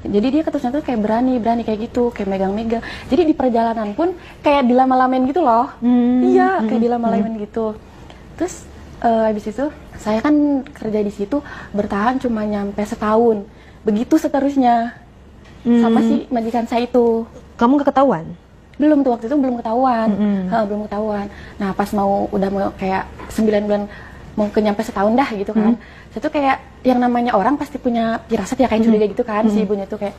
Jadi dia ketusnya tuh kayak berani kayak gitu, kayak megang-megang. Jadi di perjalanan pun kayak dilama-lamain gitu loh. Iya, kayak dilama-lamain gitu. Terus habis itu saya kan kerja di situ bertahan cuma nyampe setahun. Begitu seterusnya. Sama si majikan saya itu. Kamu nggak ketahuan? Belum tuh, waktu itu belum ketahuan. Belum ketahuan. Nah, pas udah mau kayak 9 bulan mau nyampe setahun dah gitu kan. Saya tuh kayak yang namanya orang pasti punya firasat ya, kayak curiga gitu kan. Si ibunya tuh kayak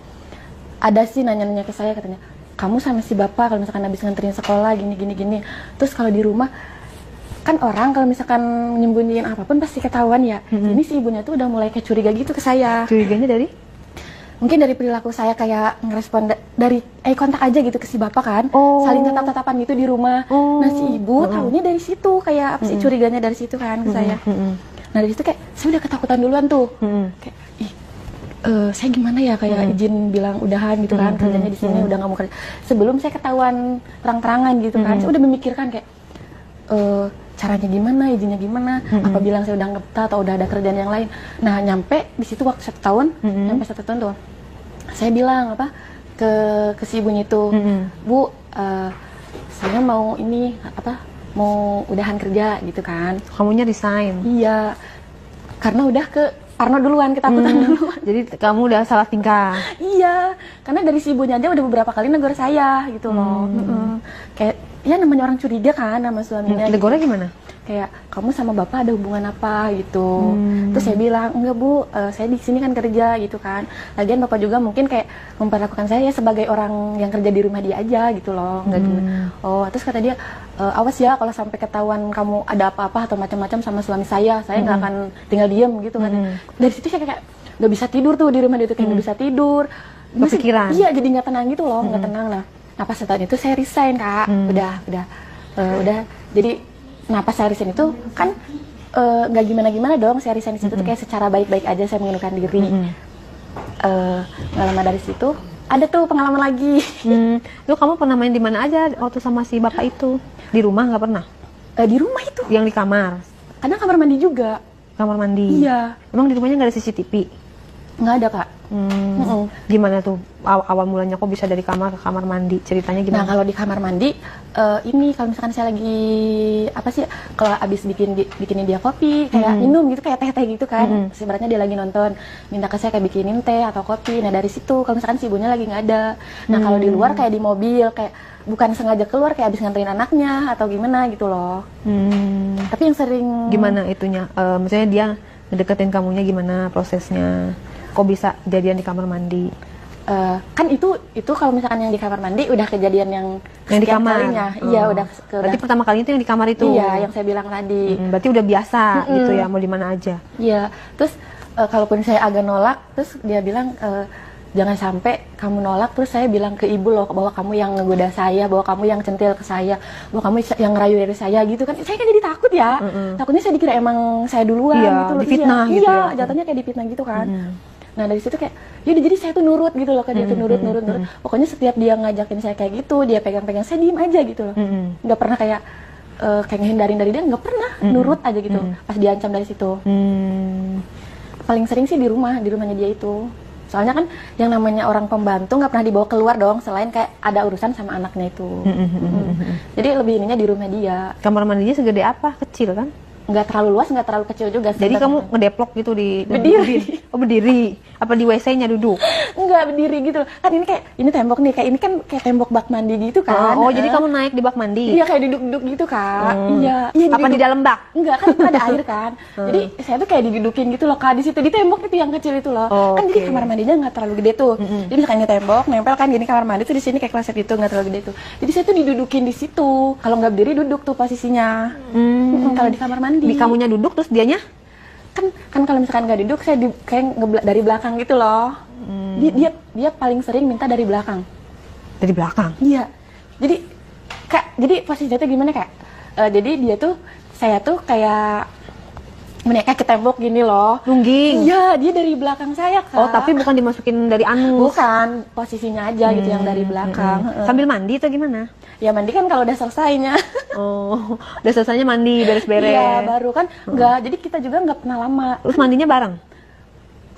ada sih nanya-nanya ke saya, katanya, "Kamu sama si bapak kalau misalkan habis nganterin sekolah gini. Terus kalau di rumah kan orang kalau misalkan nyembunyiin apapun pasti ketahuan ya." Ini si ibunya tuh udah mulai kayak curiga gitu ke saya. Curiganya dari? Mungkin dari perilaku saya kayak ngerespon dari kontak aja gitu ke si bapak kan. Saling tatap-tatapan gitu di rumah. Nah, si ibu tahunya dari situ, kayak apa sih curiganya dari situ kan ke saya. Nah, dari situ kayak saya udah ketakutan duluan tuh. Kayak saya gimana ya, kayak izin bilang udahan gitu kan, kerjanya di sini udah nggak mau kerja. Sebelum saya ketahuan terang-terangan gitu kan, saya udah memikirkan kayak caranya gimana, izinnya gimana, apa bilang saya udah nggak betah atau udah ada kerjaan yang lain. Nah, nyampe di situ waktu 1 tahun, nyampe 1 tahun tuh, saya bilang apa ke si ibunya itu, "Bu, saya mau ini apa, mau udahan kerja gitu kan." Kamunya resign? Iya, karena udah ke Parno duluan, ketakutan duluan. Jadi kamu udah salah tingkah? Iya, karena dari si ibunya aja udah beberapa kali negur saya gitu loh. Kayak ya namanya orang curiga kan sama suaminya. Negornya gitu. gimana? Kayak, "Kamu sama bapak ada hubungan apa?" gitu. Terus saya bilang, "Enggak Bu, saya di sini kan kerja gitu kan. Lagian bapak juga mungkin kayak memperlakukan saya ya sebagai orang yang kerja di rumah dia aja gitu loh." Enggak gimana. Oh, terus kata dia, "Awas ya kalau sampai ketahuan kamu ada apa-apa atau macam-macam sama suami saya nggak akan tinggal diem gitu kan." Dari situ saya kayak nggak bisa tidur tuh di rumah dia tuh, kayak nggak bisa tidur. Kepikiran? Iya, jadi nggak tenang gitu loh, nggak tenang. Nah, pas setelah itu saya resign Kak. Udah. Jadi pas saya resign itu kan nggak gimana-gimana dong, saya resign di situ tuh kayak secara baik-baik aja saya mengundurkan diri. Nggak lama dari situ ada tuh pengalaman lagi. Lu kamu pernah main di mana aja waktu sama si bapak itu? Di rumah nggak pernah? Di rumah itu. Yang di kamar? Kadang kamar mandi juga. Kamar mandi? Iya. Emang di rumahnya nggak ada CCTV? Nggak ada Kak. Gimana tuh awal mulanya kok bisa dari kamar ke kamar mandi? Ceritanya gimana? Nah, kalau di kamar mandi ini kalau misalkan saya lagi apa sih, kalau abis bikinin dia kopi kayak minum gitu, kayak teh gitu kan, sebenarnya dia lagi nonton minta ke saya kayak bikinin teh atau kopi. Nah, dari situ kalau misalkan si ibunya lagi nggak ada. Nah, kalau di luar kayak di mobil, kayak bukan sengaja keluar, kayak abis nganterin anaknya atau gimana gitu loh. Tapi yang sering gimana itunya, misalnya dia ngedeketin kamunya, gimana prosesnya? Kok bisa jadian di kamar mandi? Kan itu kalau misalkan yang di kamar mandi udah kejadian yang di kamar kalinya. Iya, berarti pertama kali itu yang di kamar itu? Iya, yang saya bilang tadi. Berarti udah biasa gitu ya, mau di mana aja? Iya, terus kalaupun saya agak nolak, terus dia bilang jangan sampai kamu nolak terus saya bilang ke ibu loh bahwa kamu yang ngegoda saya, bahwa kamu yang centil ke saya, bahwa kamu yang ngerayu dari saya gitu kan. Saya kan jadi takut ya. Takutnya saya dikira emang saya duluan gitu loh. Difitnah gitu ya. Iya, jatuhnya kayak difitnah gitu kan. Nah, dari situ kayak yaudah, jadi saya tuh nurut gitu loh, kayak dia tuh nurut. Pokoknya setiap dia ngajakin saya kayak gitu, dia pegang-pegang, saya diem aja gitu loh. Nggak pernah kayak ngehindarin dari dia, nggak pernah, nurut aja gitu. Pas diancam dari situ. Paling sering sih di rumahnya dia itu. Soalnya kan yang namanya orang pembantu nggak pernah dibawa keluar dong, selain kayak ada urusan sama anaknya itu. Jadi lebih ininya di rumah dia. Kamar mandinya segede apa? Kecil kan? Nggak terlalu luas, nggak terlalu kecil juga. Jadi kamu ngedeplok gitu di berdiri? Oh, berdiri? Apa di WC-nya duduk? Enggak, berdiri gitu loh. Kan ini tembok nih, kayak ini kan kayak tembok bak mandi gitu kan. Oh, jadi kamu naik di bak mandi? Iya, kayak duduk-duduk gitu Kak. Iya. Apa di dalam bak? Enggak, kan itu ada air kan. Jadi saya tuh kayak didudukin gitu loh Kak, di situ di tembok itu yang kecil itu loh. Kan jadi kamar mandinya nggak terlalu gede tuh. Jadi misalkan ini tembok nempel kan gini, kamar mandi tuh di sini kayak kloset itu, nggak terlalu gede tuh. Jadi saya tuh didudukin di situ. Kalau nggak berdiri duduk tuh posisinya. Kalau di kamar mandi. Di kamunya duduk terus dianya? Kan kalau misalkan nggak duduk saya kayak dari belakang gitu loh. Dia paling sering minta dari belakang. Dari belakang? Iya. Jadi posisinya tuh gimana Kak? Jadi saya tuh kayak menekan ke tembok gini loh. Nungging? Iya, dia dari belakang saya Kak. Oh, tapi bukan dimasukin dari anus? Bukan, posisinya aja gitu yang dari belakang. Sambil mandi atau gimana? Ya mandi kan kalau udah selesainya. Oh, udah selesainya mandi, beres-beres? Iya, baru kan. Enggak, jadi kita juga nggak pernah lama. Terus mandinya bareng?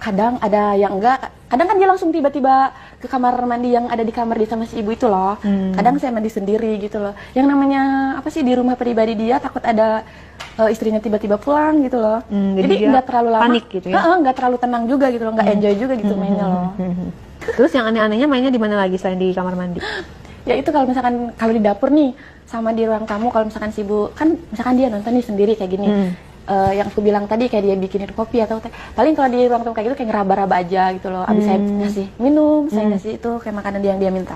kadang ada yang enggak, kadang kan dia langsung tiba-tiba ke kamar mandi yang ada di kamar dia sama si ibu itu loh. Kadang saya mandi sendiri gitu loh. Yang namanya apa sih, di rumah pribadi dia takut ada istrinya tiba-tiba pulang gitu loh. Jadi nggak terlalu lama, panik gitu ya. nggak terlalu tenang juga gitu loh, nggak enjoy juga gitu mainnya loh. Terus yang aneh-anehnya mainnya di mana lagi selain di kamar mandi? Ya itu kalau misalkan kalau di dapur nih sama di ruang tamu, kalau misalkan si ibu kan misalkan dia nonton nih sendiri kayak gini. Yang aku bilang tadi kayak dia bikinin kopi atau teh, paling kalau di ruang tamu kayak gitu kayak ngeraba-raba aja gitu loh. Abis saya ngasih minum, saya ngasih itu kayak makanan yang dia minta.